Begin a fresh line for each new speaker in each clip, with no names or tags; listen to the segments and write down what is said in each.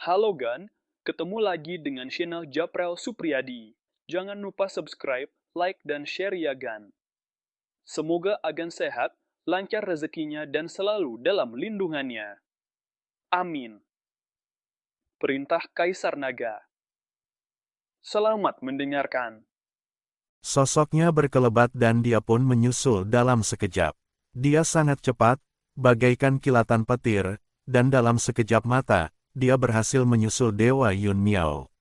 Halo Gan, ketemu lagi dengan channel Japrel Supriyadi. Jangan lupa subscribe, like, dan share ya Gan. Semoga Agan sehat, lancar rezekinya, dan selalu dalam lindungannya. Amin. Perintah Kaisar Naga. Selamat mendengarkan.
Sosoknya berkelebat dan dia pun menyusul dalam sekejap. Dia sangat cepat, bagaikan kilatan petir, dan dalam sekejap mata, dia berhasil menyusul Dewa Yun Miao.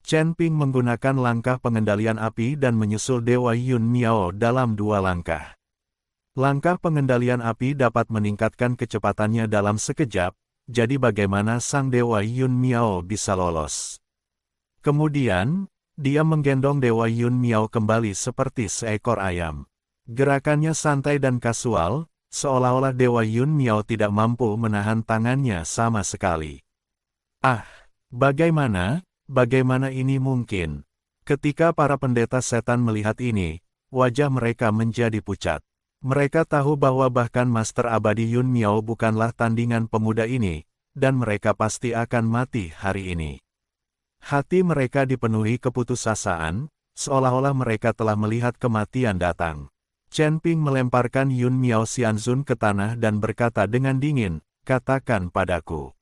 Chen Ping menggunakan langkah pengendalian api dan menyusul Dewa Yun Miao dalam 2 langkah. Langkah pengendalian api dapat meningkatkan kecepatannya dalam sekejap, jadi bagaimana sang Dewa Yun Miao bisa lolos? Kemudian, dia menggendong Dewa Yun Miao kembali seperti seekor ayam. Gerakannya santai dan kasual, seolah-olah Dewa Yun Miao tidak mampu menahan tangannya sama sekali. Ah, bagaimana ini mungkin? Ketika para pendeta setan melihat ini, wajah mereka menjadi pucat. Mereka tahu bahwa bahkan Master Abadi Yun Miao bukanlah tandingan pemuda ini, dan mereka pasti akan mati hari ini. Hati mereka dipenuhi keputusasaan, seolah-olah mereka telah melihat kematian datang. Chen Ping melemparkan Yun Miao Xianzun ke tanah dan berkata dengan dingin, "Katakan padaku.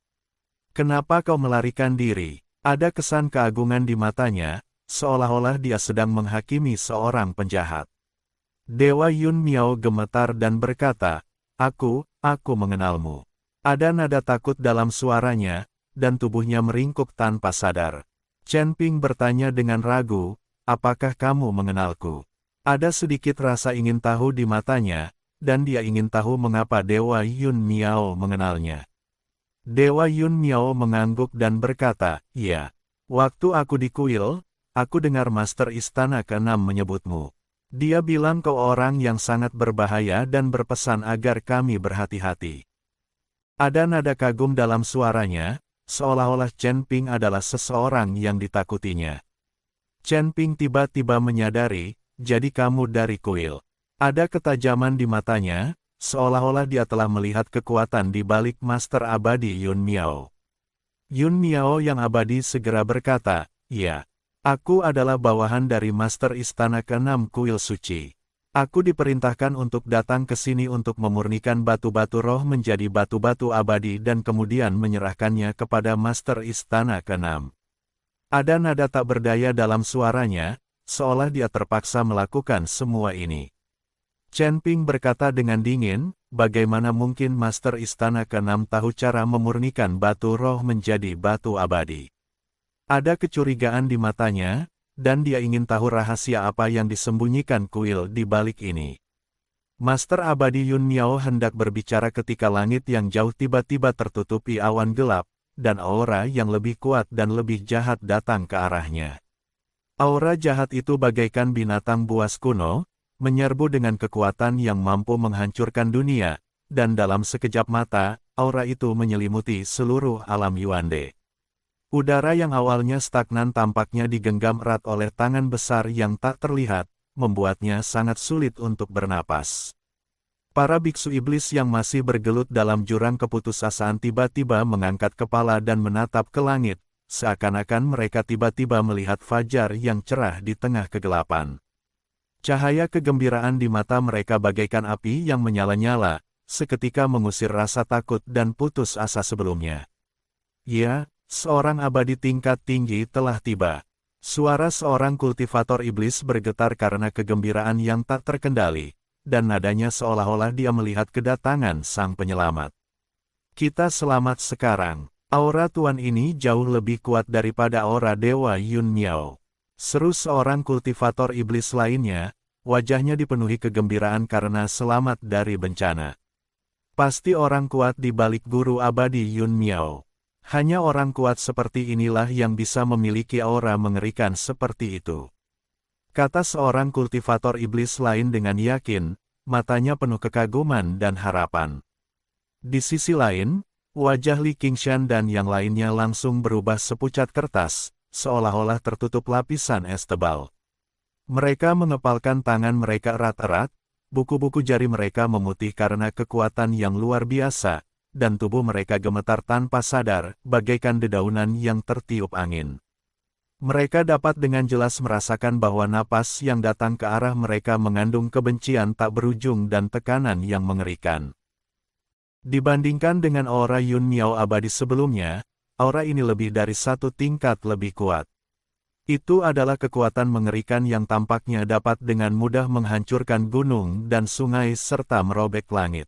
Kenapa kau melarikan diri?" Ada kesan keagungan di matanya, seolah-olah dia sedang menghakimi seorang penjahat. Dewa Yun Miao gemetar dan berkata, aku mengenalmu." Ada nada takut dalam suaranya, dan tubuhnya meringkuk tanpa sadar. Chen Ping bertanya dengan ragu, "Apakah kamu mengenalku?" Ada sedikit rasa ingin tahu di matanya, dan dia ingin tahu mengapa Dewa Yun Miao mengenalnya. Dewa Yun Miao mengangguk dan berkata, "Ya, waktu aku di kuil, aku dengar Master Istana ke-6 menyebutmu. Dia bilang kau orang yang sangat berbahaya dan berpesan agar kami berhati-hati." Ada nada kagum dalam suaranya, seolah-olah Chen Ping adalah seseorang yang ditakutinya. Chen Ping tiba-tiba menyadari, jadi kamu dari kuil. Ada ketajaman di matanya, seolah-olah dia telah melihat kekuatan di balik Master Abadi Yun Miao. Yun Miao yang abadi segera berkata, "Ya, aku adalah bawahan dari Master Istana ke-6 Kuil Suci. Aku diperintahkan untuk datang ke sini untuk memurnikan batu-batu roh menjadi batu-batu abadi dan kemudian menyerahkannya kepada Master Istana ke-6. Ada nada tak berdaya dalam suaranya, seolah dia terpaksa melakukan semua ini. Chen Ping berkata dengan dingin, "Bagaimana mungkin Master Istana ke-6 tahu cara memurnikan batu roh menjadi batu abadi?" Ada kecurigaan di matanya, dan dia ingin tahu rahasia apa yang disembunyikan kuil di balik ini. Master Abadi Yun Miao hendak berbicara ketika langit yang jauh tiba-tiba tertutupi awan gelap, dan aura yang lebih kuat dan lebih jahat datang ke arahnya. Aura jahat itu bagaikan binatang buas kuno, menyerbu dengan kekuatan yang mampu menghancurkan dunia, dan dalam sekejap mata, aura itu menyelimuti seluruh alam Yuande. Udara yang awalnya stagnan tampaknya digenggam erat oleh tangan besar yang tak terlihat, membuatnya sangat sulit untuk bernapas. Para biksu iblis yang masih bergelut dalam jurang keputusasaan tiba-tiba mengangkat kepala dan menatap ke langit, seakan-akan mereka tiba-tiba melihat fajar yang cerah di tengah kegelapan. Cahaya kegembiraan di mata mereka bagaikan api yang menyala-nyala, seketika mengusir rasa takut dan putus asa sebelumnya. Ya, seorang abadi tingkat tinggi telah tiba. Suara seorang kultivator iblis bergetar karena kegembiraan yang tak terkendali, dan nadanya seolah-olah dia melihat kedatangan sang penyelamat. "Kita selamat sekarang. Aura Tuan ini jauh lebih kuat daripada aura Dewa Yun Miao," seru seorang kultivator iblis lainnya, wajahnya dipenuhi kegembiraan karena selamat dari bencana. "Pasti orang kuat di balik guru abadi Yun Miao. Hanya orang kuat seperti inilah yang bisa memiliki aura mengerikan seperti itu," kata seorang kultivator iblis lain dengan yakin, matanya penuh kekaguman dan harapan. Di sisi lain, wajah Li Qingshan dan yang lainnya langsung berubah sepucat kertas, seolah-olah tertutup lapisan es tebal. Mereka mengepalkan tangan mereka erat-erat, buku-buku jari mereka memutih karena kekuatan yang luar biasa, dan tubuh mereka gemetar tanpa sadar, bagaikan dedaunan yang tertiup angin. Mereka dapat dengan jelas merasakan bahwa napas yang datang ke arah mereka mengandung kebencian tak berujung dan tekanan yang mengerikan. Dibandingkan dengan aura Yun Miao abadi sebelumnya, aura ini lebih dari satu tingkat lebih kuat. Itu adalah kekuatan mengerikan yang tampaknya dapat dengan mudah menghancurkan gunung dan sungai serta merobek langit.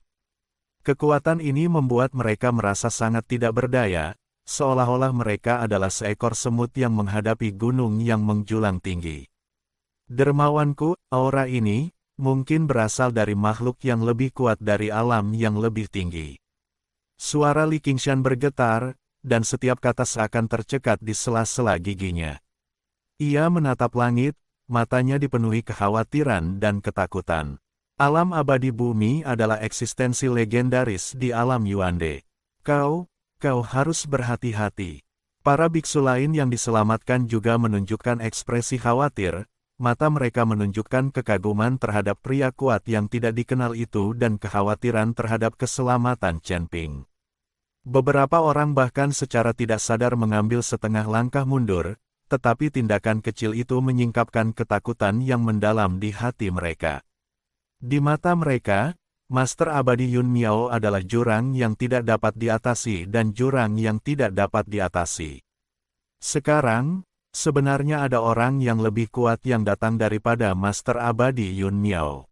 Kekuatan ini membuat mereka merasa sangat tidak berdaya, seolah-olah mereka adalah seekor semut yang menghadapi gunung yang menjulang tinggi. Dermawanku, aura ini mungkin berasal dari makhluk yang lebih kuat dari alam yang lebih tinggi. Suara Li Qingshan bergetar, dan setiap kata seakan tercekat di sela-sela giginya. Ia menatap langit, matanya dipenuhi kekhawatiran dan ketakutan. Alam abadi bumi adalah eksistensi legendaris di alam Yuande. Kau harus berhati-hati. Para biksu lain yang diselamatkan juga menunjukkan ekspresi khawatir, mata mereka menunjukkan kekaguman terhadap pria kuat yang tidak dikenal itu dan kekhawatiran terhadap keselamatan Chen Ping. Beberapa orang bahkan secara tidak sadar mengambil setengah langkah mundur, tetapi tindakan kecil itu menyingkapkan ketakutan yang mendalam di hati mereka. Di mata mereka, Master Abadi Yun Miao adalah jurang yang tidak dapat diatasi dan jurang yang tidak dapat diatasi. Sekarang, sebenarnya ada orang yang lebih kuat yang datang daripada Master Abadi Yun Miao.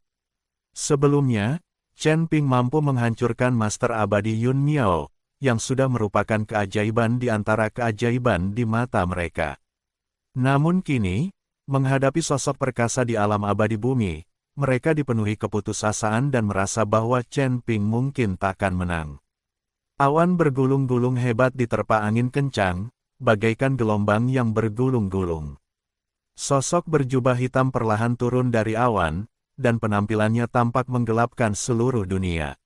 Sebelumnya, Chen Ping mampu menghancurkan Master Abadi Yun Miao, yang sudah merupakan keajaiban di antara keajaiban di mata mereka. Namun kini, menghadapi sosok perkasa di alam abadi bumi, mereka dipenuhi keputusasaan dan merasa bahwa Chen Ping mungkin takkan menang. Awan bergulung-gulung hebat diterpa angin kencang, bagaikan gelombang yang bergulung-gulung. Sosok berjubah hitam perlahan turun dari awan, dan penampilannya tampak menggelapkan seluruh dunia.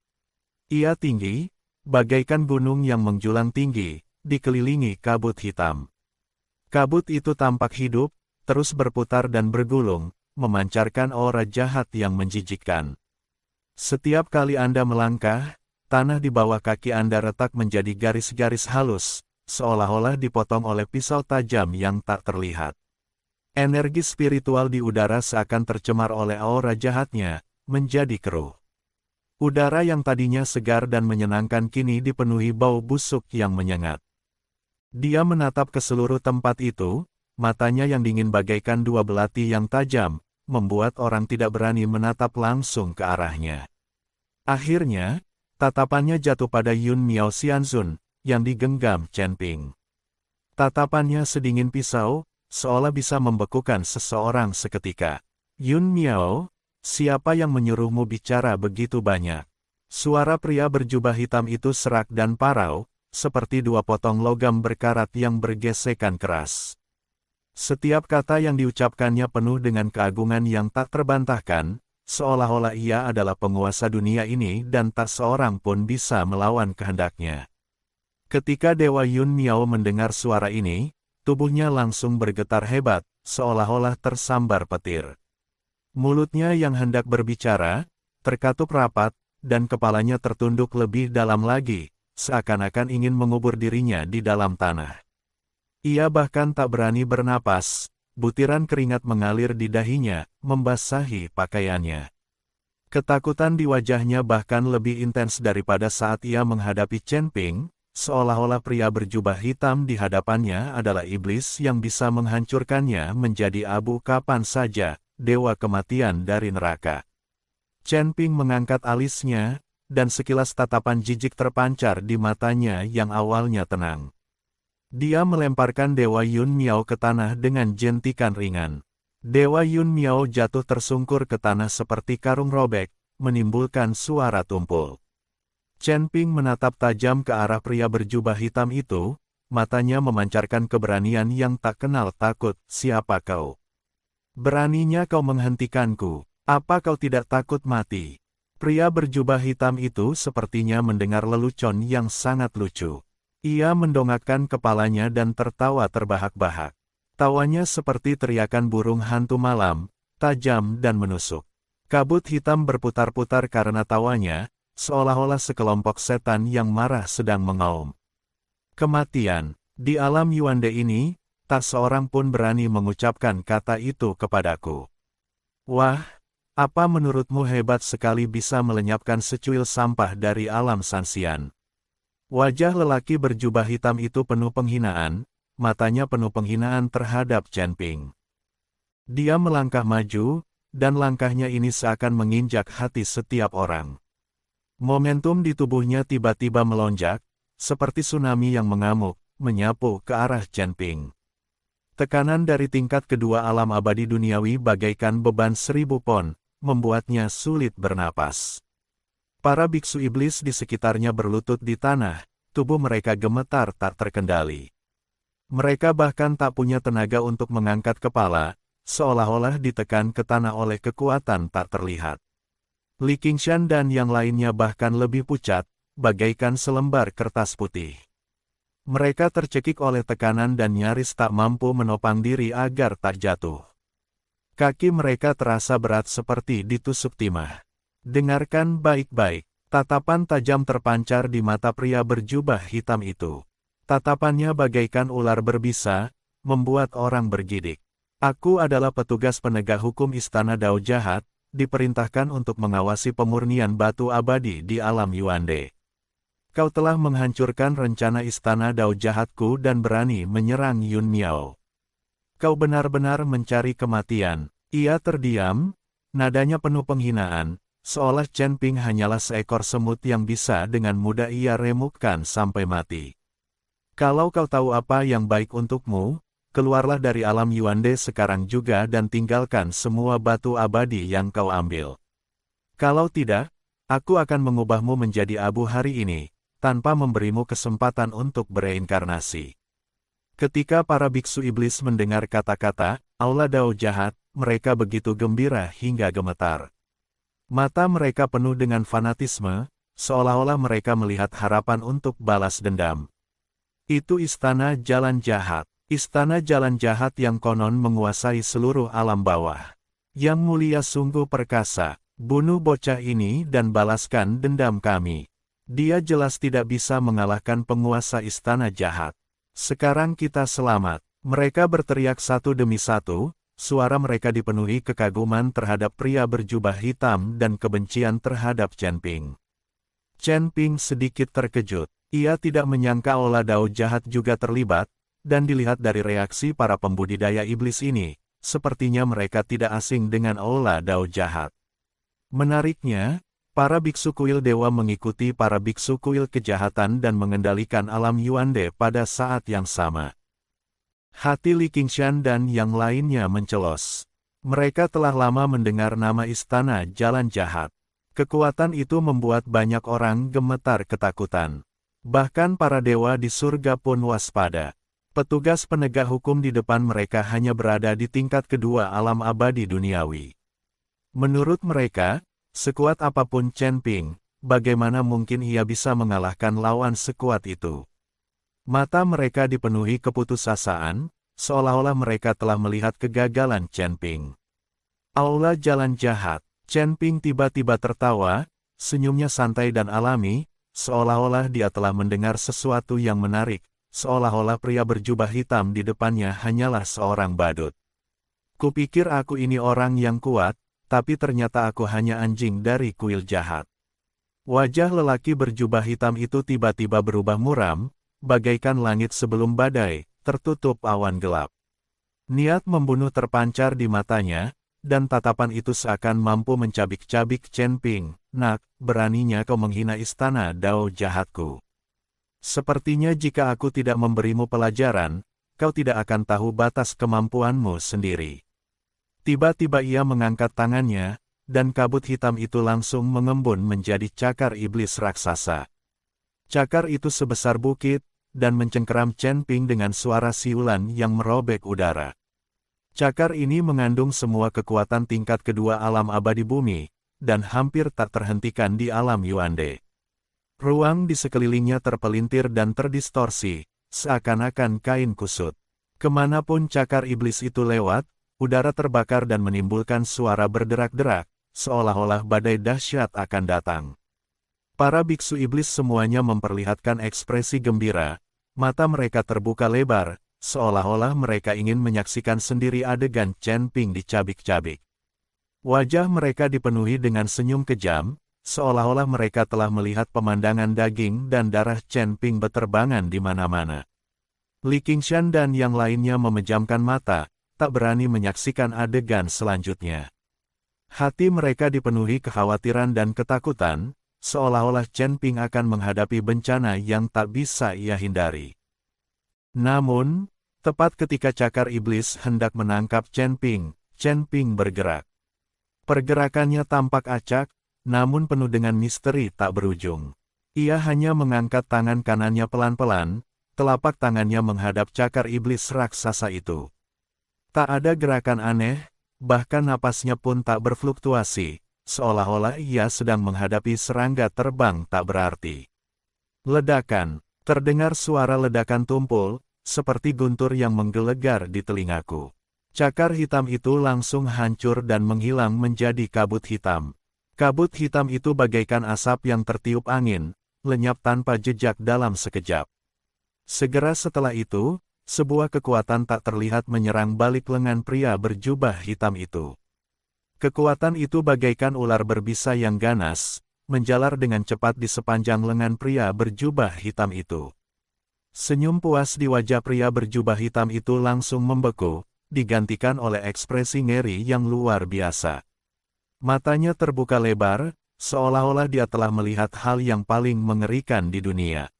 Ia tinggi, bagaikan gunung yang menjulang tinggi, dikelilingi kabut hitam. Kabut itu tampak hidup, terus berputar dan bergulung, memancarkan aura jahat yang menjijikkan. Setiap kali Anda melangkah, tanah di bawah kaki Anda retak menjadi garis-garis halus, seolah-olah dipotong oleh pisau tajam yang tak terlihat. Energi spiritual di udara seakan tercemar oleh aura jahatnya, menjadi keruh. Udara yang tadinya segar dan menyenangkan kini dipenuhi bau busuk yang menyengat. Dia menatap ke seluruh tempat itu, matanya yang dingin bagaikan dua belati yang tajam, membuat orang tidak berani menatap langsung ke arahnya. Akhirnya, tatapannya jatuh pada Yun Miao Xianzun, yang digenggam Chen Ping. Tatapannya sedingin pisau, seolah bisa membekukan seseorang seketika. Yun Miao, siapa yang menyuruhmu bicara begitu banyak? Suara pria berjubah hitam itu serak dan parau, seperti dua potong logam berkarat yang bergesekan keras. Setiap kata yang diucapkannya penuh dengan keagungan yang tak terbantahkan, seolah-olah ia adalah penguasa dunia ini dan tak seorang pun bisa melawan kehendaknya. Ketika Dewa Yun Miao mendengar suara ini, tubuhnya langsung bergetar hebat, seolah-olah tersambar petir. Mulutnya yang hendak berbicara, terkatup rapat, dan kepalanya tertunduk lebih dalam lagi, seakan-akan ingin mengubur dirinya di dalam tanah. Ia bahkan tak berani bernapas, butiran keringat mengalir di dahinya, membasahi pakaiannya. Ketakutan di wajahnya bahkan lebih intens daripada saat ia menghadapi Chen Ping, seolah-olah pria berjubah hitam di hadapannya adalah iblis yang bisa menghancurkannya menjadi abu kapan saja, dewa kematian dari neraka. Chen Ping mengangkat alisnya, dan sekilas tatapan jijik terpancar di matanya yang awalnya tenang. Dia melemparkan Dewa Yun Miao ke tanah dengan jentikan ringan. Dewa Yun Miao jatuh tersungkur ke tanah seperti karung robek, menimbulkan suara tumpul. Chen Ping menatap tajam ke arah pria berjubah hitam itu, matanya memancarkan keberanian yang tak kenal takut. Siapa kau? Beraninya kau menghentikanku? Apa kau tidak takut mati? Pria berjubah hitam itu sepertinya mendengar lelucon yang sangat lucu. Ia mendongakkan kepalanya dan tertawa terbahak-bahak. Tawanya seperti teriakan burung hantu malam, tajam dan menusuk. Kabut hitam berputar-putar karena tawanya, seolah-olah sekelompok setan yang marah sedang mengaum. Kematian, di alam Yuande ini, tak seorang pun berani mengucapkan kata itu kepadaku. Wah, apa menurutmu hebat sekali bisa melenyapkan secuil sampah dari alam Sanxian? Wajah lelaki berjubah hitam itu penuh penghinaan, matanya penuh penghinaan terhadap Chen Ping. Dia melangkah maju, dan langkahnya ini seakan menginjak hati setiap orang. Momentum di tubuhnya tiba-tiba melonjak, seperti tsunami yang mengamuk, menyapu ke arah Chen Ping. Tekanan dari tingkat kedua alam abadi duniawi bagaikan beban 1000 pon, membuatnya sulit bernapas. Para biksu iblis di sekitarnya berlutut di tanah, tubuh mereka gemetar tak terkendali. Mereka bahkan tak punya tenaga untuk mengangkat kepala, seolah-olah ditekan ke tanah oleh kekuatan tak terlihat. Li Qingshan dan yang lainnya bahkan lebih pucat, bagaikan selembar kertas putih. Mereka tercekik oleh tekanan dan nyaris tak mampu menopang diri agar tak jatuh. Kaki mereka terasa berat seperti ditusuk timah. Dengarkan baik-baik, tatapan tajam terpancar di mata pria berjubah hitam itu. Tatapannya bagaikan ular berbisa, membuat orang bergidik. Aku adalah petugas penegak hukum Istana Dao Jahat, diperintahkan untuk mengawasi pemurnian batu abadi di alam Yuande. Kau telah menghancurkan rencana Istana Dao Jahatku dan berani menyerang Yun Miao. Kau benar-benar mencari kematian. Ia terdiam, nadanya penuh penghinaan, seolah Chen Ping hanyalah seekor semut yang bisa dengan mudah ia remukkan sampai mati. Kalau kau tahu apa yang baik untukmu, keluarlah dari alam Yuande sekarang juga dan tinggalkan semua batu abadi yang kau ambil. Kalau tidak, aku akan mengubahmu menjadi abu hari ini, tanpa memberimu kesempatan untuk bereinkarnasi. Ketika para biksu iblis mendengar kata-kata, Aula Dao Jahat, mereka begitu gembira hingga gemetar. Mata mereka penuh dengan fanatisme, seolah-olah mereka melihat harapan untuk balas dendam. Itu Istana Jalan Jahat. Istana Jalan Jahat yang konon menguasai seluruh alam bawah. Yang mulia sungguh perkasa, bunuh bocah ini dan balaskan dendam kami. Dia jelas tidak bisa mengalahkan penguasa Istana Jahat. Sekarang kita selamat. Mereka berteriak satu demi satu, suara mereka dipenuhi kekaguman terhadap pria berjubah hitam dan kebencian terhadap Chen Ping. Chen Ping sedikit terkejut. Ia tidak menyangka Aula Dao Jahat juga terlibat, dan dilihat dari reaksi para pembudidaya iblis ini, sepertinya mereka tidak asing dengan Aula Dao Jahat. Menariknya, para biksu kuil dewa mengikuti para biksu kuil kejahatan dan mengendalikan alam Yuande pada saat yang sama. Hati Li Qingshan dan yang lainnya mencelos. Mereka telah lama mendengar nama Istana Jalan Jahat. Kekuatan itu membuat banyak orang gemetar ketakutan. Bahkan para dewa di surga pun waspada. Petugas penegak hukum di depan mereka hanya berada di tingkat kedua alam abadi duniawi. Menurut mereka, sekuat apapun Chen Ping, bagaimana mungkin ia bisa mengalahkan lawan sekuat itu? Mata mereka dipenuhi keputusasaan, seolah-olah mereka telah melihat kegagalan Chen Ping. Aula Jalan Jahat, Chen Ping tiba-tiba tertawa, senyumnya santai dan alami, seolah-olah dia telah mendengar sesuatu yang menarik, seolah-olah pria berjubah hitam di depannya hanyalah seorang badut. Kupikir aku ini orang yang kuat, tapi ternyata aku hanya anjing dari kuil jahat. Wajah lelaki berjubah hitam itu tiba-tiba berubah muram, bagaikan langit sebelum badai, tertutup awan gelap. Niat membunuh terpancar di matanya, dan tatapan itu seakan mampu mencabik-cabik Chen Ping. Nak, beraninya kau menghina Istana Dao Jahatku. Sepertinya jika aku tidak memberimu pelajaran, kau tidak akan tahu batas kemampuanmu sendiri. Tiba-tiba ia mengangkat tangannya, dan kabut hitam itu langsung mengembun menjadi cakar iblis raksasa. Cakar itu sebesar bukit, dan mencengkeram Chen Ping dengan suara siulan yang merobek udara. Cakar ini mengandung semua kekuatan tingkat kedua alam abadi bumi, dan hampir tak terhentikan di alam Yuande. Ruang di sekelilingnya terpelintir dan terdistorsi, seakan-akan kain kusut. Kemanapun cakar iblis itu lewat, udara terbakar dan menimbulkan suara berderak-derak, seolah-olah badai dahsyat akan datang. Para biksu iblis semuanya memperlihatkan ekspresi gembira, mata mereka terbuka lebar, seolah-olah mereka ingin menyaksikan sendiri adegan Chen Ping dicabik-cabik. Wajah mereka dipenuhi dengan senyum kejam, seolah-olah mereka telah melihat pemandangan daging dan darah Chen Ping beterbangan di mana-mana. Li Qingshan dan yang lainnya memejamkan mata, tak berani menyaksikan adegan selanjutnya. Hati mereka dipenuhi kekhawatiran dan ketakutan, seolah-olah Chen Ping akan menghadapi bencana yang tak bisa ia hindari. Namun, tepat ketika cakar iblis hendak menangkap Chen Ping bergerak. Pergerakannya tampak acak, namun penuh dengan misteri tak berujung. Ia hanya mengangkat tangan kanannya pelan-pelan, telapak tangannya menghadap cakar iblis raksasa itu. Tak ada gerakan aneh, bahkan napasnya pun tak berfluktuasi, seolah-olah ia sedang menghadapi serangga terbang tak berarti. Ledakan, terdengar suara ledakan tumpul, seperti guntur yang menggelegar di telingaku. Cakar hitam itu langsung hancur dan menghilang menjadi kabut hitam. Kabut hitam itu bagaikan asap yang tertiup angin, lenyap tanpa jejak dalam sekejap. Segera setelah itu, sebuah kekuatan tak terlihat menyerang balik lengan pria berjubah hitam itu. Kekuatan itu bagaikan ular berbisa yang ganas, menjalar dengan cepat di sepanjang lengan pria berjubah hitam itu. Senyum puas di wajah pria berjubah hitam itu langsung membeku, digantikan oleh ekspresi ngeri yang luar biasa. Matanya terbuka lebar, seolah-olah dia telah melihat hal yang paling mengerikan di dunia.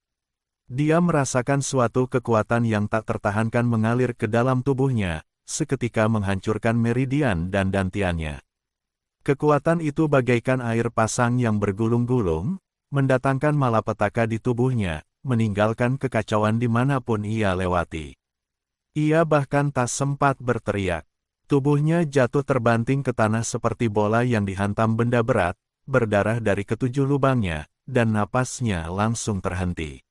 Dia merasakan suatu kekuatan yang tak tertahankan mengalir ke dalam tubuhnya, seketika menghancurkan meridian dan dantiannya. Kekuatan itu bagaikan air pasang yang bergulung-gulung, mendatangkan malapetaka di tubuhnya, meninggalkan kekacauan dimanapun ia lewati. Ia bahkan tak sempat berteriak. Tubuhnya jatuh terbanting ke tanah seperti bola yang dihantam benda berat, berdarah dari ketujuh lubangnya, dan napasnya langsung terhenti.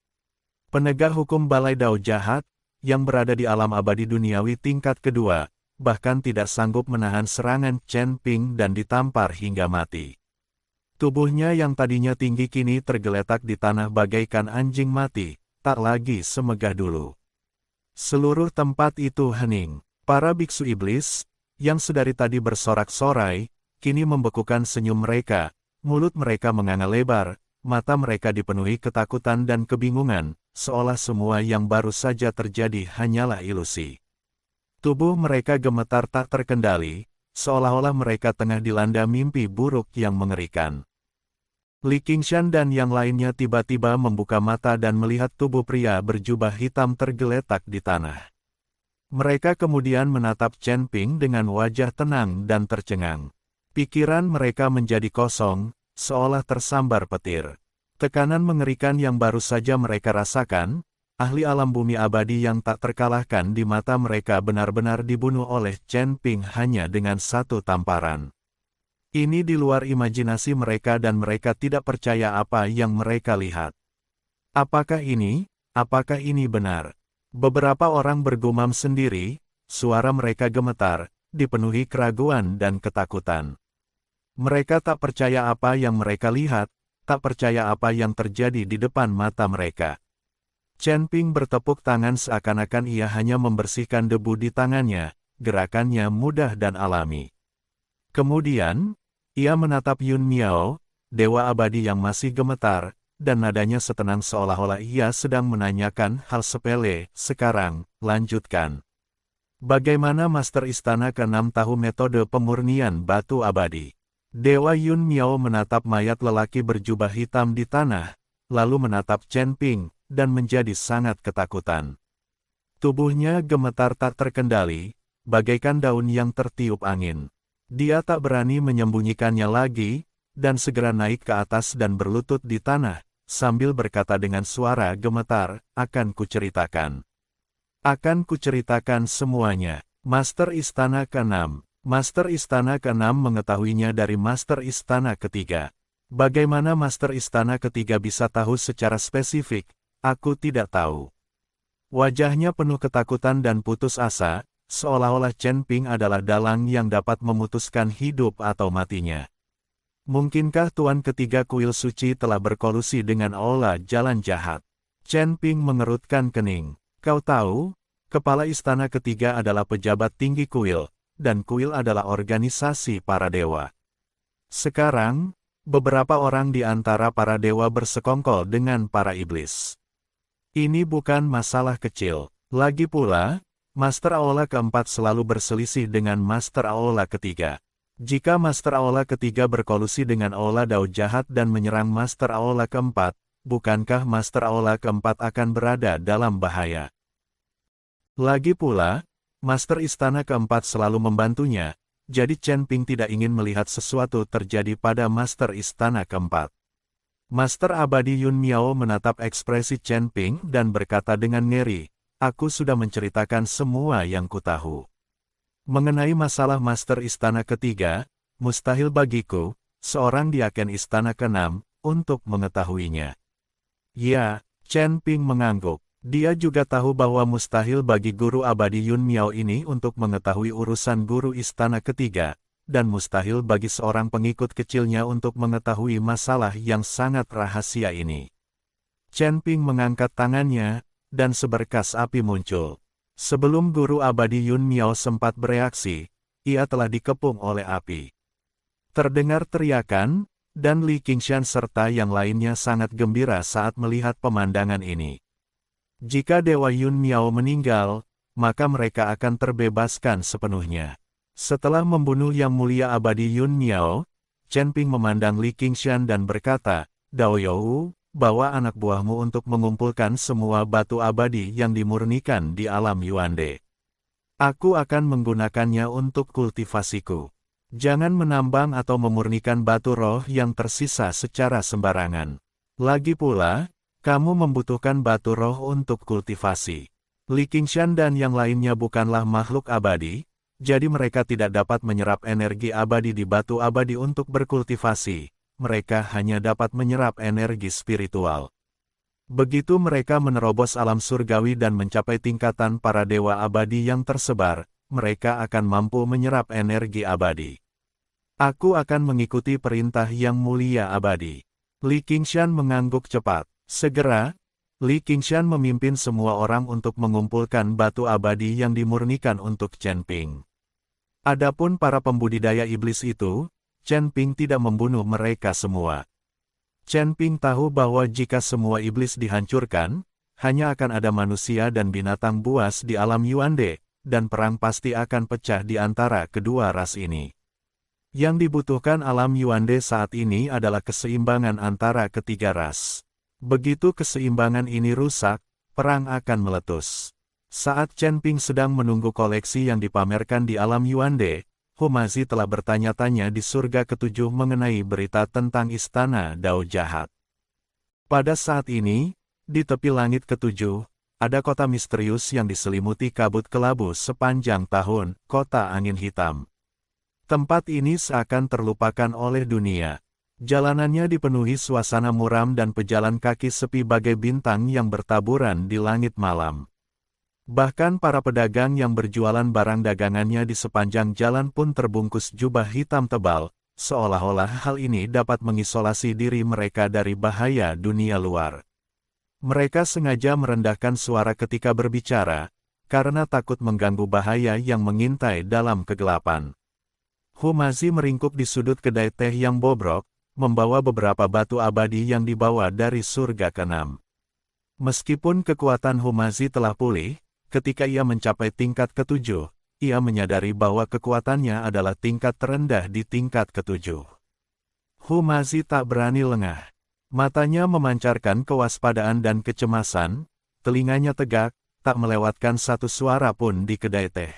Penegak hukum Balai Dao Jahat, yang berada di alam abadi duniawi tingkat kedua, bahkan tidak sanggup menahan serangan Chen Ping dan ditampar hingga mati. Tubuhnya yang tadinya tinggi kini tergeletak di tanah bagaikan anjing mati, tak lagi semegah dulu. Seluruh tempat itu hening. Para biksu iblis, yang sedari tadi bersorak-sorai, kini membekukan senyum mereka, mulut mereka menganga lebar, mata mereka dipenuhi ketakutan dan kebingungan, seolah semua yang baru saja terjadi hanyalah ilusi. Tubuh mereka gemetar tak terkendali, seolah-olah mereka tengah dilanda mimpi buruk yang mengerikan. Li Qingshan dan yang lainnya tiba-tiba membuka mata dan melihat tubuh pria berjubah hitam tergeletak di tanah. Mereka kemudian menatap Chen Ping dengan wajah tenang dan tercengang. Pikiran mereka menjadi kosong, seolah tersambar petir. Tekanan mengerikan yang baru saja mereka rasakan, ahli alam bumi abadi yang tak terkalahkan di mata mereka benar-benar dibunuh oleh Chen Ping hanya dengan satu tamparan. Ini di luar imajinasi mereka dan mereka tidak percaya apa yang mereka lihat. Apakah ini benar? Beberapa orang bergumam sendiri, suara mereka gemetar, dipenuhi keraguan dan ketakutan. Mereka tak percaya apa yang mereka lihat, tak percaya apa yang terjadi di depan mata mereka. Chen Ping bertepuk tangan seakan-akan ia hanya membersihkan debu di tangannya, gerakannya mudah dan alami. Kemudian, ia menatap Yun Miao, dewa abadi yang masih gemetar, dan nadanya setenang seolah-olah ia sedang menanyakan hal sepele. Sekarang, lanjutkan. Bagaimana Master Istana ke-6 tahu metode pemurnian batu abadi? Dewa Yun Miao menatap mayat lelaki berjubah hitam di tanah, lalu menatap Chen Ping, dan menjadi sangat ketakutan. Tubuhnya gemetar tak terkendali, bagaikan daun yang tertiup angin. Dia tak berani menyembunyikannya lagi, dan segera naik ke atas dan berlutut di tanah, sambil berkata dengan suara gemetar, akan kuceritakan. Akan kuceritakan semuanya. Master Istana ke-6. Master Istana ke-6 mengetahuinya dari Master Istana ketiga. Bagaimana Master Istana ketiga bisa tahu secara spesifik? Aku tidak tahu. Wajahnya penuh ketakutan dan putus asa, seolah-olah Chen Ping adalah dalang yang dapat memutuskan hidup atau matinya. Mungkinkah Tuan Ketiga Kuil Suci telah berkolusi dengan Aula Jalan Jahat? Chen Ping mengerutkan kening. Kau tahu, Kepala Istana Ketiga adalah pejabat tinggi kuil, dan kuil adalah organisasi para dewa. Sekarang, beberapa orang di antara para dewa bersekongkol dengan para iblis. Ini bukan masalah kecil. Lagi pula, Master Aula keempat selalu berselisih dengan Master Aula ketiga. Jika Master Aula ketiga berkolusi dengan Aula Dao Jahat dan menyerang Master Aula keempat, bukankah Master Aula keempat akan berada dalam bahaya? Lagi pula, Master Istana keempat selalu membantunya, jadi Chen Ping tidak ingin melihat sesuatu terjadi pada Master Istana keempat. Master Abadi Yun Miao menatap ekspresi Chen Ping dan berkata dengan ngeri, "Aku sudah menceritakan semua yang kutahu. Mengenai masalah Master Istana ketiga, mustahil bagiku, seorang diaken Istana keenam, untuk mengetahuinya." Ya, Chen Ping mengangguk. Dia juga tahu bahwa mustahil bagi guru abadi Yun Miao ini untuk mengetahui urusan guru istana ketiga, dan mustahil bagi seorang pengikut kecilnya untuk mengetahui masalah yang sangat rahasia ini. Chen Ping mengangkat tangannya, dan seberkas api muncul. Sebelum guru abadi Yun Miao sempat bereaksi, ia telah dikepung oleh api. Terdengar teriakan, dan Li Qingshan serta yang lainnya sangat gembira saat melihat pemandangan ini. Jika Dewa Yun Miao meninggal, maka mereka akan terbebaskan sepenuhnya. Setelah membunuh Yang Mulia Abadi Yun Miao, Chen Ping memandang Li Qingshan dan berkata, "Dao You, bawa anak buahmu untuk mengumpulkan semua batu abadi yang dimurnikan di alam Yuande. Aku akan menggunakannya untuk kultivasiku. Jangan menambang atau memurnikan batu roh yang tersisa secara sembarangan. Lagi pula, kamu membutuhkan batu roh untuk kultivasi." Li Qingshan dan yang lainnya bukanlah makhluk abadi, jadi mereka tidak dapat menyerap energi abadi di batu abadi untuk berkultivasi. Mereka hanya dapat menyerap energi spiritual. Begitu mereka menerobos alam surgawi dan mencapai tingkatan para dewa abadi yang tersebar, mereka akan mampu menyerap energi abadi. Aku akan mengikuti perintah Yang Mulia Abadi. Li Qingshan mengangguk cepat. Segera, Li Qingshan memimpin semua orang untuk mengumpulkan batu abadi yang dimurnikan untuk Chen Ping. Adapun para pembudidaya iblis itu, Chen Ping tidak membunuh mereka semua. Chen Ping tahu bahwa jika semua iblis dihancurkan, hanya akan ada manusia dan binatang buas di alam Yuande, dan perang pasti akan pecah di antara kedua ras ini. Yang dibutuhkan alam Yuande saat ini adalah keseimbangan antara ketiga ras. Begitu keseimbangan ini rusak, perang akan meletus. Saat Chen Ping sedang menunggu koleksi yang dipamerkan di alam Yuande, Humazi telah bertanya-tanya di surga ketujuh mengenai berita tentang istana Dao Jahat. Pada saat ini, di tepi langit ketujuh, ada kota misterius yang diselimuti kabut kelabu sepanjang tahun, kota angin hitam. Tempat ini seakan terlupakan oleh dunia. Jalanannya dipenuhi suasana muram dan pejalan kaki sepi bagai bintang yang bertaburan di langit malam. Bahkan para pedagang yang berjualan barang dagangannya di sepanjang jalan pun terbungkus jubah hitam tebal, seolah-olah hal ini dapat mengisolasi diri mereka dari bahaya dunia luar. Mereka sengaja merendahkan suara ketika berbicara, karena takut mengganggu bahaya yang mengintai dalam kegelapan. Humazi meringkuk di sudut kedai teh yang bobrok, membawa beberapa batu abadi yang dibawa dari surga keenam. Meskipun kekuatan Humazi telah pulih, ketika ia mencapai tingkat ketujuh, ia menyadari bahwa kekuatannya adalah tingkat terendah di tingkat ketujuh. Humazi tak berani lengah. Matanya memancarkan kewaspadaan dan kecemasan, telinganya tegak, tak melewatkan satu suara pun di kedai teh.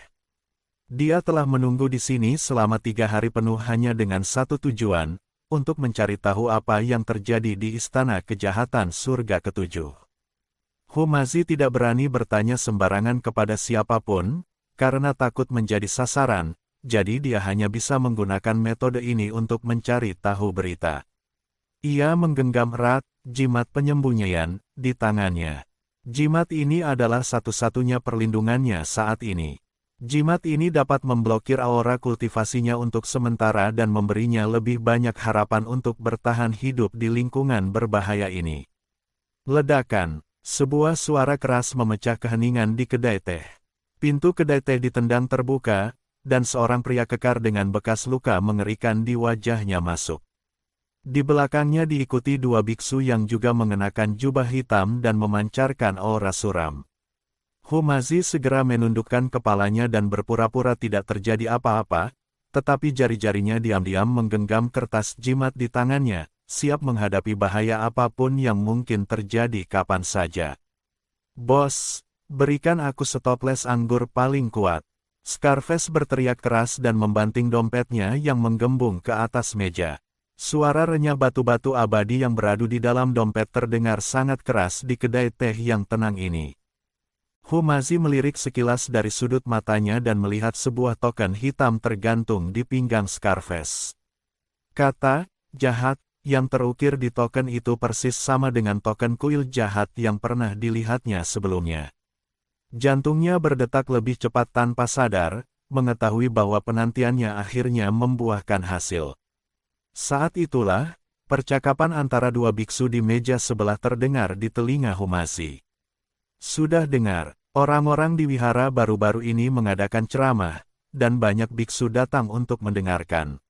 Dia telah menunggu di sini selama 3 hari penuh hanya dengan satu tujuan, untuk mencari tahu apa yang terjadi di istana kejahatan surga ketujuh. Humazi tidak berani bertanya sembarangan kepada siapapun, karena takut menjadi sasaran, jadi dia hanya bisa menggunakan metode ini untuk mencari tahu berita. Ia menggenggam erat jimat penyembunyian di tangannya. Jimat ini adalah satu-satunya perlindungannya saat ini. Jimat ini dapat memblokir aura kultivasinya untuk sementara dan memberinya lebih banyak harapan untuk bertahan hidup di lingkungan berbahaya ini. Ledakan, sebuah suara keras memecah keheningan di kedai teh. Pintu kedai teh ditendang terbuka, dan seorang pria kekar dengan bekas luka mengerikan di wajahnya masuk. Di belakangnya diikuti dua biksu yang juga mengenakan jubah hitam dan memancarkan aura suram. Humazi segera menundukkan kepalanya dan berpura-pura tidak terjadi apa-apa, tetapi jari-jarinya diam-diam menggenggam kertas jimat di tangannya, siap menghadapi bahaya apapun yang mungkin terjadi kapan saja. "Bos, berikan aku setoples anggur paling kuat." Scarface berteriak keras dan membanting dompetnya yang menggembung ke atas meja. Suara renyah batu-batu abadi yang beradu di dalam dompet terdengar sangat keras di kedai teh yang tenang ini. Humazi melirik sekilas dari sudut matanya dan melihat sebuah token hitam tergantung di pinggang Scarface. Kata "jahat" yang terukir di token itu persis sama dengan token kuil jahat yang pernah dilihatnya sebelumnya. Jantungnya berdetak lebih cepat tanpa sadar, mengetahui bahwa penantiannya akhirnya membuahkan hasil. Saat itulah, percakapan antara dua biksu di meja sebelah terdengar di telinga Humazi. "Sudah dengar, orang-orang di wihara baru-baru ini mengadakan ceramah, dan banyak biksu datang untuk mendengarkan.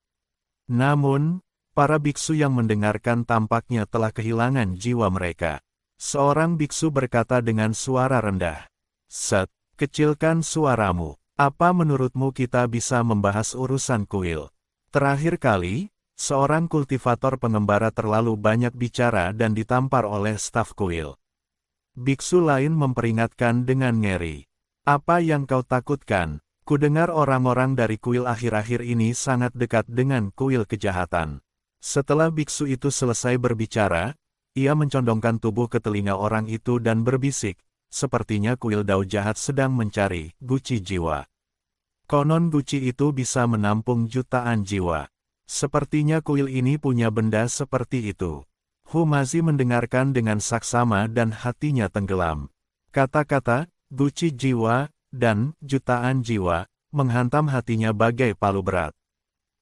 Namun, para biksu yang mendengarkan tampaknya telah kehilangan jiwa mereka." Seorang biksu berkata dengan suara rendah. "Set, kecilkan suaramu. Apa menurutmu kita bisa membahas urusan kuil? Terakhir kali, seorang kultivator pengembara terlalu banyak bicara dan ditampar oleh staf kuil." Biksu lain memperingatkan dengan ngeri. "Apa yang kau takutkan? Kudengar orang-orang dari kuil akhir-akhir ini sangat dekat dengan kuil kejahatan." Setelah biksu itu selesai berbicara, ia mencondongkan tubuh ke telinga orang itu dan berbisik, "Sepertinya kuil Dao jahat sedang mencari guci jiwa. Konon guci itu bisa menampung jutaan jiwa. Sepertinya kuil ini punya benda seperti itu." Humazi mendengarkan dengan saksama dan hatinya tenggelam. Kata-kata "guci jiwa" dan "jutaan jiwa" menghantam hatinya bagai palu berat.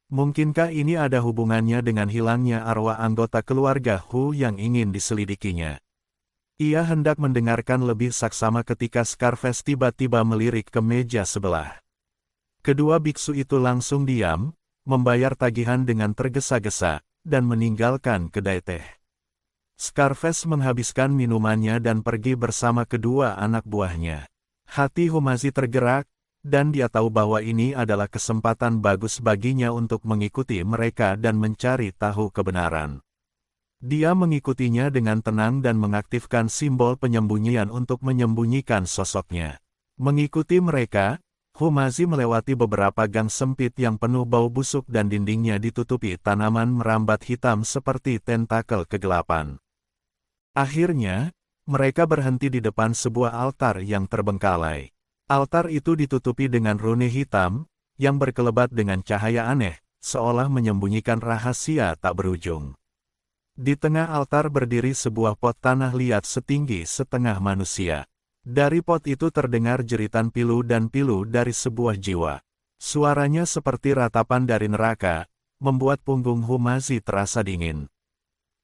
Mungkinkah ini ada hubungannya dengan hilangnya arwah anggota keluarga Hu yang ingin diselidikinya? Ia hendak mendengarkan lebih saksama ketika Scarface tiba-tiba melirik ke meja sebelah. Kedua biksu itu langsung diam, membayar tagihan dengan tergesa-gesa, dan meninggalkan kedai teh. Scarface menghabiskan minumannya dan pergi bersama kedua anak buahnya. Hati Humazi tergerak, dan dia tahu bahwa ini adalah kesempatan bagus baginya untuk mengikuti mereka dan mencari tahu kebenaran. Dia mengikutinya dengan tenang dan mengaktifkan simbol penyembunyian untuk menyembunyikan sosoknya. Mengikuti mereka, Humazi melewati beberapa gang sempit yang penuh bau busuk dan dindingnya ditutupi tanaman merambat hitam seperti tentakel kegelapan. Akhirnya, mereka berhenti di depan sebuah altar yang terbengkalai. Altar itu ditutupi dengan rune hitam, yang berkelebat dengan cahaya aneh, seolah menyembunyikan rahasia tak berujung. Di tengah altar berdiri sebuah pot tanah liat setinggi setengah manusia. Dari pot itu terdengar jeritan pilu dan pilu dari sebuah jiwa. Suaranya seperti ratapan dari neraka, membuat punggung Humazi terasa dingin.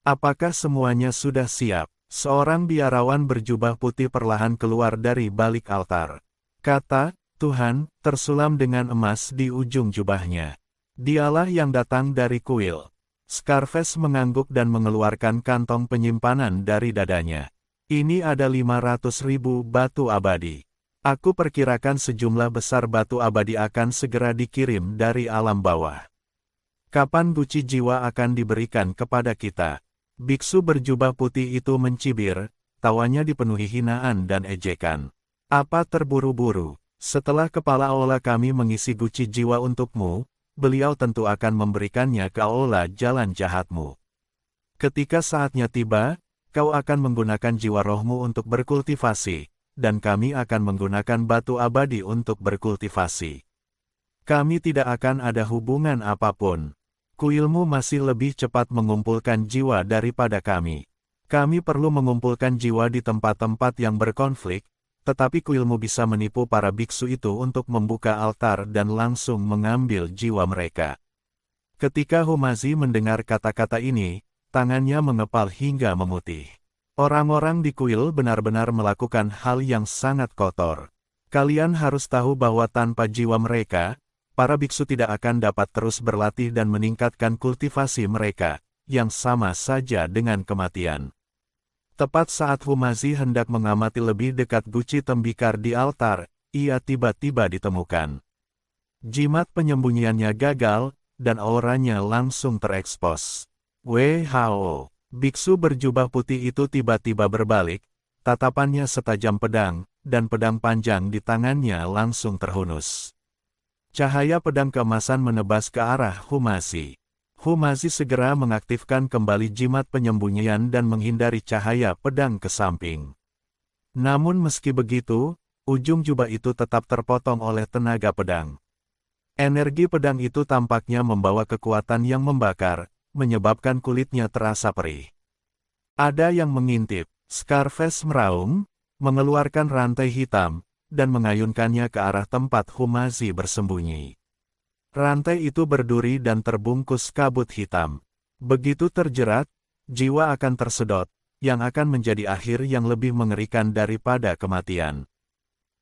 "Apakah semuanya sudah siap?" Seorang biarawan berjubah putih perlahan keluar dari balik altar. Kata "Tuhan" tersulam dengan emas di ujung jubahnya. Dialah yang datang dari kuil. Scarface mengangguk dan mengeluarkan kantong penyimpanan dari dadanya. "Ini ada 500.000 batu abadi. Aku perkirakan sejumlah besar batu abadi akan segera dikirim dari alam bawah. Kapan guci jiwa akan diberikan kepada kita?" Biksu berjubah putih itu mencibir, tawanya dipenuhi hinaan dan ejekan. "Apa terburu-buru? Setelah kepala aula kami mengisi guci jiwa untukmu, beliau tentu akan memberikannya ke aula jalan jahatmu. Ketika saatnya tiba, kau akan menggunakan jiwa rohmu untuk berkultivasi, dan kami akan menggunakan batu abadi untuk berkultivasi. Kami tidak akan ada hubungan apapun. Kuilmu masih lebih cepat mengumpulkan jiwa daripada kami. Kami perlu mengumpulkan jiwa di tempat-tempat yang berkonflik, tetapi kuilmu bisa menipu para biksu itu untuk membuka altar dan langsung mengambil jiwa mereka. Ketika Humazi mendengar kata-kata ini, tangannya mengepal hingga memutih. Orang-orang di kuil benar-benar melakukan hal yang sangat kotor. Kalian harus tahu bahwa tanpa jiwa mereka, para biksu tidak akan dapat terus berlatih dan meningkatkan kultivasi mereka, yang sama saja dengan kematian. Tepat saat Humazi hendak mengamati lebih dekat guci tembikar di altar, ia tiba-tiba ditemukan. Jimat penyembunyiannya gagal, dan auranya langsung terekspos. WHO, biksu berjubah putih itu tiba-tiba berbalik, tatapannya setajam pedang, dan pedang panjang di tangannya langsung terhunus. Cahaya pedang keemasan menebas ke arah Humazi. Humazi segera mengaktifkan kembali jimat penyembunyian dan menghindari cahaya pedang ke samping. Namun meski begitu, ujung jubah itu tetap terpotong oleh tenaga pedang. Energi pedang itu tampaknya membawa kekuatan yang membakar, menyebabkan kulitnya terasa perih. Ada yang mengintip. Scarface meraung, mengeluarkan rantai hitam, dan mengayunkannya ke arah tempat Humazi bersembunyi. Rantai itu berduri dan terbungkus kabut hitam. Begitu terjerat, jiwa akan tersedot, yang akan menjadi akhir yang lebih mengerikan daripada kematian.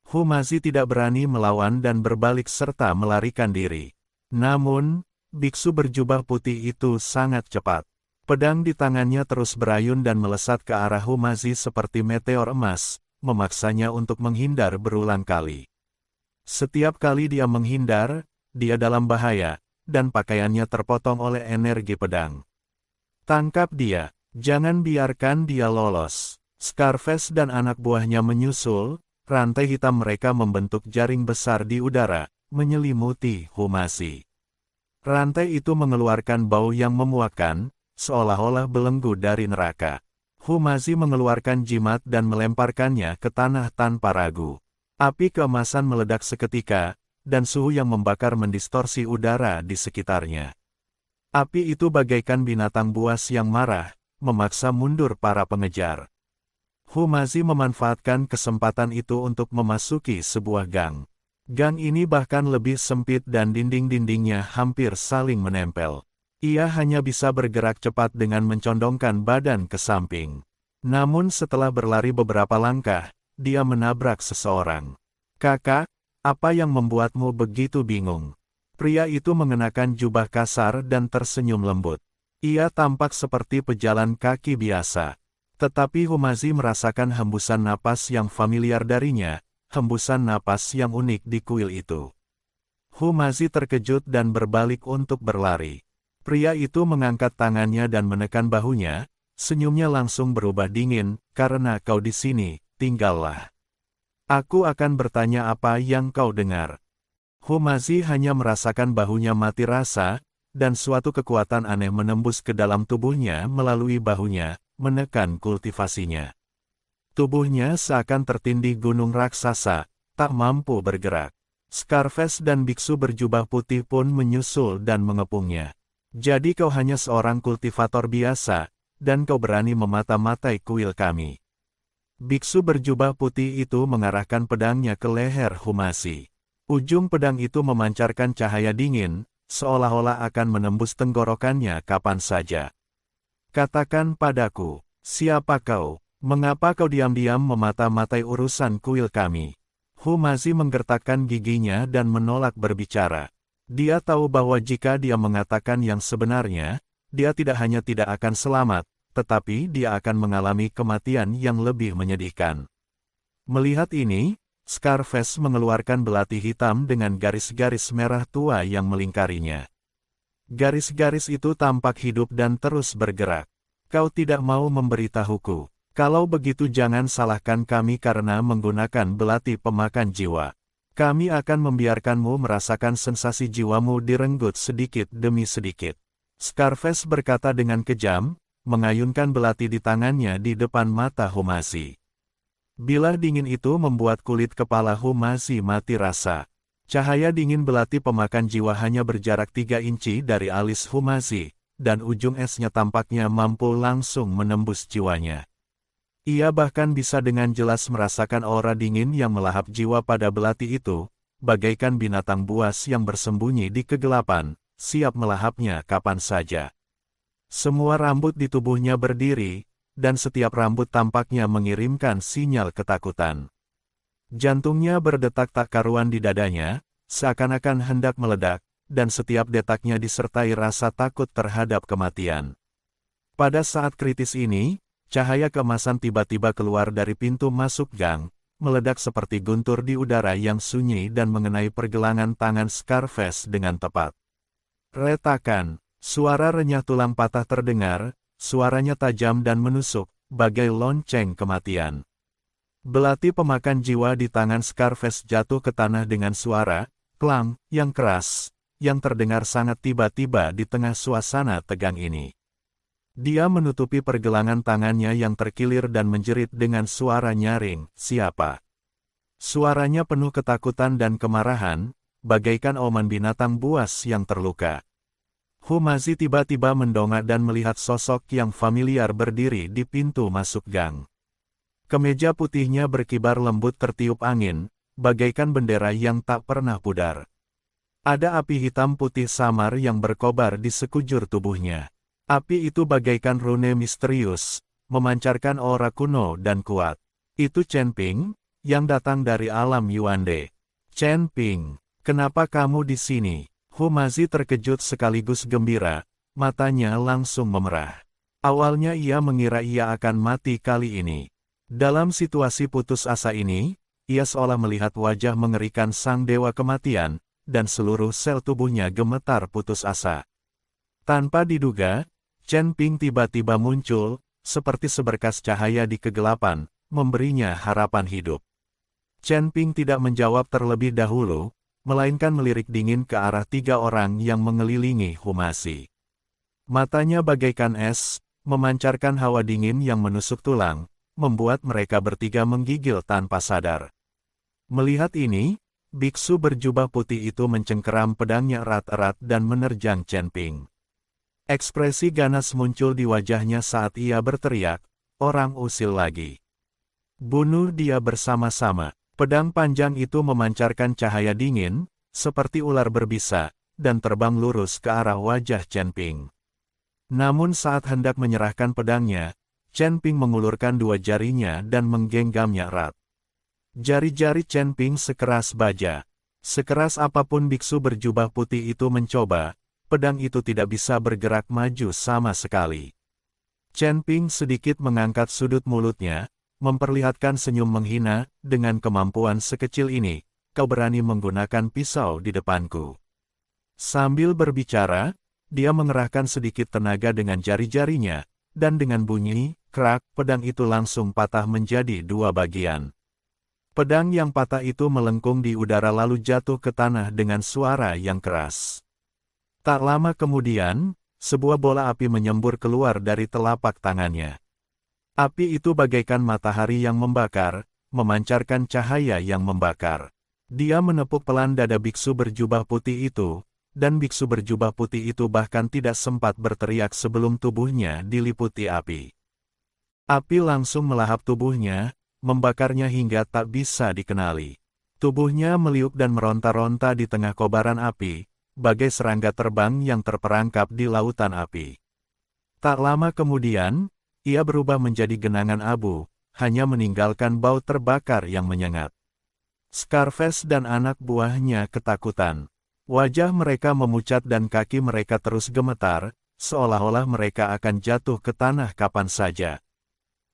Humazi tidak berani melawan dan berbalik serta melarikan diri. Namun, biksu berjubah putih itu sangat cepat. Pedang di tangannya terus berayun dan melesat ke arah Humazi seperti meteor emas, memaksanya untuk menghindar berulang kali. Setiap kali dia menghindar, dia dalam bahaya, dan pakaiannya terpotong oleh energi pedang. Tangkap dia, jangan biarkan dia lolos. Scarface dan anak buahnya menyusul, rantai hitam mereka membentuk jaring besar di udara, menyelimuti Humazi. Rantai itu mengeluarkan bau yang memuakkan, seolah-olah belenggu dari neraka. Humazi mengeluarkan jimat dan melemparkannya ke tanah tanpa ragu. Api keemasan meledak seketika, dan suhu yang membakar mendistorsi udara di sekitarnya. Api itu bagaikan binatang buas yang marah, memaksa mundur para pengejar. Humazi memanfaatkan kesempatan itu untuk memasuki sebuah gang. Gang ini bahkan lebih sempit dan dinding-dindingnya hampir saling menempel. Ia hanya bisa bergerak cepat dengan mencondongkan badan ke samping. Namun setelah berlari beberapa langkah, dia menabrak seseorang. "Kakak, apa yang membuatmu begitu bingung?" Pria itu mengenakan jubah kasar dan tersenyum lembut. Ia tampak seperti pejalan kaki biasa. Tetapi Humazi merasakan hembusan napas yang familiar darinya, hembusan napas yang unik di kuil itu. Humazi terkejut dan berbalik untuk berlari. Pria itu mengangkat tangannya dan menekan bahunya, senyumnya langsung berubah dingin, "Karena kau di sini, tinggallah. Aku akan bertanya apa yang kau dengar." Humazi hanya merasakan bahunya mati rasa, dan suatu kekuatan aneh menembus ke dalam tubuhnya melalui bahunya, menekan kultivasinya. Tubuhnya seakan tertindih gunung raksasa, tak mampu bergerak. Scarface dan biksu berjubah putih pun menyusul dan mengepungnya. "Jadi kau hanya seorang kultivator biasa, dan kau berani memata-matai kuil kami." Biksu berjubah putih itu mengarahkan pedangnya ke leher Humazi. Ujung pedang itu memancarkan cahaya dingin, seolah-olah akan menembus tenggorokannya kapan saja. "Katakan padaku, siapa kau? Mengapa kau diam-diam memata-matai urusan kuil kami?" Humazi menggertakkan giginya dan menolak berbicara. Dia tahu bahwa jika dia mengatakan yang sebenarnya, dia tidak hanya tidak akan selamat, tetapi dia akan mengalami kematian yang lebih menyedihkan. Melihat ini, Scarface mengeluarkan belati hitam dengan garis-garis merah tua yang melingkarinya. Garis-garis itu tampak hidup dan terus bergerak. "Kau tidak mau memberitahuku. Kalau begitu jangan salahkan kami karena menggunakan belati pemakan jiwa. Kami akan membiarkanmu merasakan sensasi jiwamu direnggut sedikit demi sedikit." Scarface berkata dengan kejam, mengayunkan belati di tangannya di depan mata Humazi. Bilah dingin itu membuat kulit kepala Humazi mati rasa. Cahaya dingin belati pemakan jiwa hanya berjarak 3 inci dari alis Humazi, dan ujung esnya tampaknya mampu langsung menembus jiwanya. Ia bahkan bisa dengan jelas merasakan aura dingin yang melahap jiwa pada belati itu, bagaikan binatang buas yang bersembunyi di kegelapan, siap melahapnya kapan saja. Semua rambut di tubuhnya berdiri, dan setiap rambut tampaknya mengirimkan sinyal ketakutan. Jantungnya berdetak tak karuan di dadanya, seakan-akan hendak meledak, dan setiap detaknya disertai rasa takut terhadap kematian. Pada saat kritis ini, cahaya keemasan tiba-tiba keluar dari pintu masuk gang, meledak seperti guntur di udara yang sunyi dan mengenai pergelangan tangan Scarface dengan tepat. Retakan, suara renyah tulang patah terdengar, suaranya tajam dan menusuk, bagai lonceng kematian. Belati pemakan jiwa di tangan Scarface jatuh ke tanah dengan suara, klang, yang keras, yang terdengar sangat tiba-tiba di tengah suasana tegang ini. Dia menutupi pergelangan tangannya yang terkilir dan menjerit dengan suara nyaring, "Siapa?" Suaranya penuh ketakutan dan kemarahan, bagaikan oman binatang buas yang terluka. Humazi tiba-tiba mendongak dan melihat sosok yang familiar berdiri di pintu masuk gang. Kemeja putihnya berkibar lembut tertiup angin, bagaikan bendera yang tak pernah pudar. Ada api hitam putih samar yang berkobar di sekujur tubuhnya. Api itu bagaikan rune misterius, memancarkan aura kuno dan kuat. Itu Chen Ping, yang datang dari alam Yuande. "Chen Ping, kenapa kamu di sini?" Humazi terkejut sekaligus gembira, matanya langsung memerah. Awalnya ia mengira ia akan mati kali ini. Dalam situasi putus asa ini, ia seolah melihat wajah mengerikan sang dewa kematian, dan seluruh sel tubuhnya gemetar putus asa. Tanpa diduga, Chen Ping tiba-tiba muncul, seperti seberkas cahaya di kegelapan, memberinya harapan hidup. Chen Ping tidak menjawab terlebih dahulu, melainkan melirik dingin ke arah 3 orang yang mengelilingi Humazi. Matanya bagaikan es, memancarkan hawa dingin yang menusuk tulang, membuat mereka bertiga menggigil tanpa sadar. Melihat ini, biksu berjubah putih itu mencengkeram pedangnya erat-erat dan menerjang Chen Ping. Ekspresi ganas muncul di wajahnya saat ia berteriak, "Orang usil lagi. Bunuh dia bersama-sama." Pedang panjang itu memancarkan cahaya dingin, seperti ular berbisa, dan terbang lurus ke arah wajah Chen Ping. Namun saat hendak menyerahkan pedangnya, Chen Ping mengulurkan 2 jarinya dan menggenggamnya erat. Jari-jari Chen Ping sekeras baja. Sekeras apapun biksu berjubah putih itu mencoba, pedang itu tidak bisa bergerak maju sama sekali. Chen Ping sedikit mengangkat sudut mulutnya, memperlihatkan senyum menghina, "Dengan kemampuan sekecil ini, kau berani menggunakan pisau di depanku." Sambil berbicara, dia mengerahkan sedikit tenaga dengan jari-jarinya, dan dengan bunyi, krak, pedang itu langsung patah menjadi 2 bagian. Pedang yang patah itu melengkung di udara lalu jatuh ke tanah dengan suara yang keras. Tak lama kemudian, sebuah bola api menyembur keluar dari telapak tangannya. Api itu bagaikan matahari yang membakar, memancarkan cahaya yang membakar. Dia menepuk pelan dada biksu berjubah putih itu, dan biksu berjubah putih itu bahkan tidak sempat berteriak sebelum tubuhnya diliputi api. Api langsung melahap tubuhnya, membakarnya hingga tak bisa dikenali. Tubuhnya meliuk dan meronta-ronta di tengah kobaran api, bagai serangga terbang yang terperangkap di lautan api. Tak lama kemudian, ia berubah menjadi genangan abu, hanya meninggalkan bau terbakar yang menyengat. Scarface dan anak buahnya ketakutan. Wajah mereka memucat dan kaki mereka terus gemetar, seolah-olah mereka akan jatuh ke tanah kapan saja.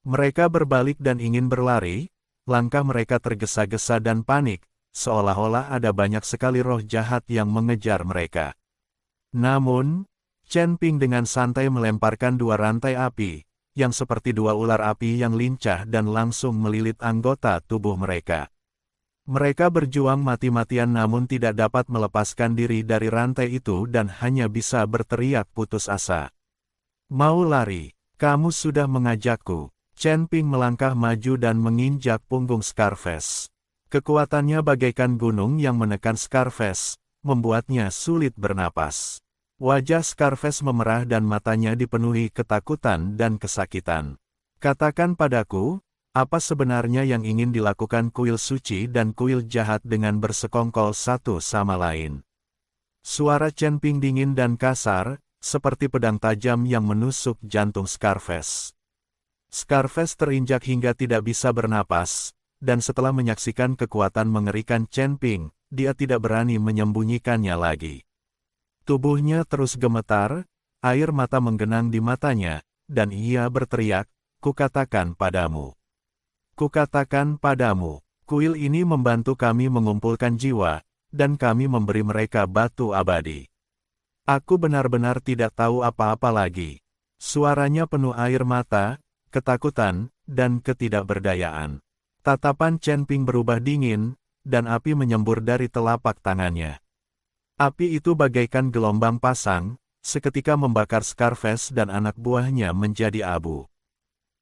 Mereka berbalik dan ingin berlari, langkah mereka tergesa-gesa dan panik, seolah-olah ada banyak sekali roh jahat yang mengejar mereka. Namun, Chen Ping dengan santai melemparkan 2 rantai api, yang seperti 2 ular api yang lincah dan langsung melilit anggota tubuh mereka. Mereka berjuang mati-matian namun tidak dapat melepaskan diri dari rantai itu dan hanya bisa berteriak putus asa. "Mau lari? Kamu sudah mengajakku." Chen Ping melangkah maju dan menginjak punggung Scarface. Kekuatannya bagaikan gunung yang menekan Scarface, membuatnya sulit bernapas. Wajah Scarface memerah dan matanya dipenuhi ketakutan dan kesakitan. Katakan padaku, apa sebenarnya yang ingin dilakukan kuil suci dan kuil jahat dengan bersekongkol satu sama lain? Suara Chen Ping dingin dan kasar, seperti pedang tajam yang menusuk jantung Scarface. Scarface terinjak hingga tidak bisa bernapas, dan setelah menyaksikan kekuatan mengerikan Chen Ping, dia tidak berani menyembunyikannya lagi. Tubuhnya terus gemetar, air mata menggenang di matanya, dan ia berteriak, "Kukatakan padamu. Kukatakan padamu, kuil ini membantu kami mengumpulkan jiwa, dan kami memberi mereka batu abadi. Aku benar-benar tidak tahu apa-apa lagi." Suaranya penuh air mata, ketakutan, dan ketidakberdayaan. Tatapan Chen Ping berubah dingin, dan api menyembur dari telapak tangannya. Api itu bagaikan gelombang pasang, seketika membakar Scarface dan anak buahnya menjadi abu.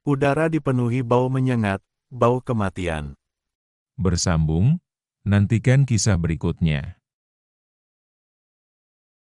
Udara dipenuhi bau menyengat, bau kematian.
Bersambung, nantikan kisah berikutnya.